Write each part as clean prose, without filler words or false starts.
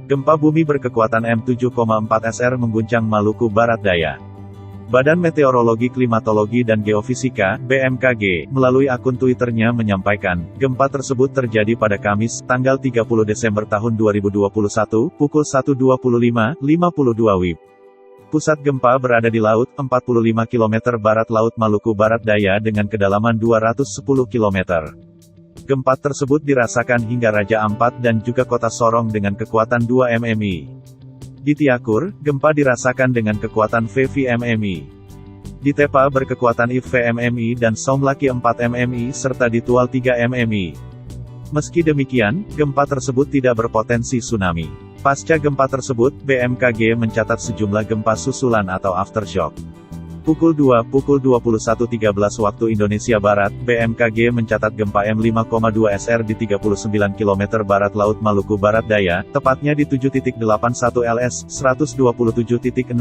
Gempa bumi berkekuatan M7,4 SR mengguncang Maluku Barat Daya. Badan Meteorologi, Klimatologi dan Geofisika (BMKG) melalui akun Twitternya menyampaikan, gempa tersebut terjadi pada Kamis, tanggal 30 Desember tahun 2021, pukul 1.25.52 WIB. Pusat gempa berada di laut, 45 km barat Laut Maluku Barat Daya dengan kedalaman 210 km. Gempa tersebut dirasakan hingga Raja Ampat dan juga Kota Sorong dengan kekuatan 2 mmi. Di Tiakur, gempa dirasakan dengan kekuatan VV-MMI. Di Tepa berkekuatan IV-MMI dan Somlaki 4 mmi serta di Tual 3 mmi. Meski demikian, gempa tersebut tidak berpotensi tsunami. Pasca gempa tersebut, BMKG mencatat sejumlah gempa susulan atau aftershock. Pukul 21.13 waktu Indonesia Barat, BMKG mencatat gempa M5,2 SR di 39 km barat Laut Maluku Barat Daya, tepatnya di 7.81 LS, 127.69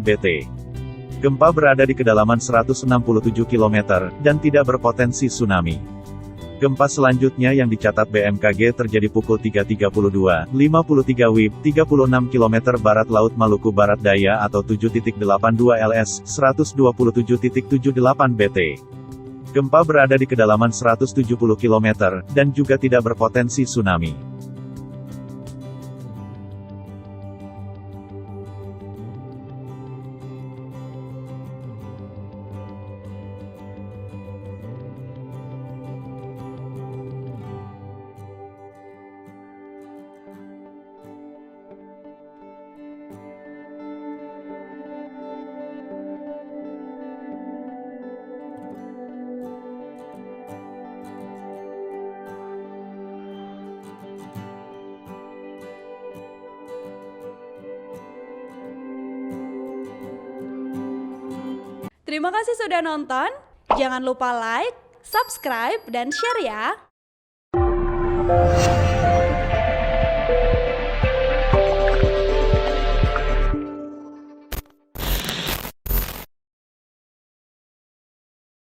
BT. Gempa berada di kedalaman 167 km, dan tidak berpotensi tsunami. Gempa selanjutnya yang dicatat BMKG terjadi pukul 3.32.53 WIB, 36 km barat Laut Maluku Barat Daya atau 7.82 LS, 127.78 BT. Gempa berada di kedalaman 170 km, dan juga tidak berpotensi tsunami. Terima kasih sudah nonton, jangan lupa like, subscribe, dan share ya!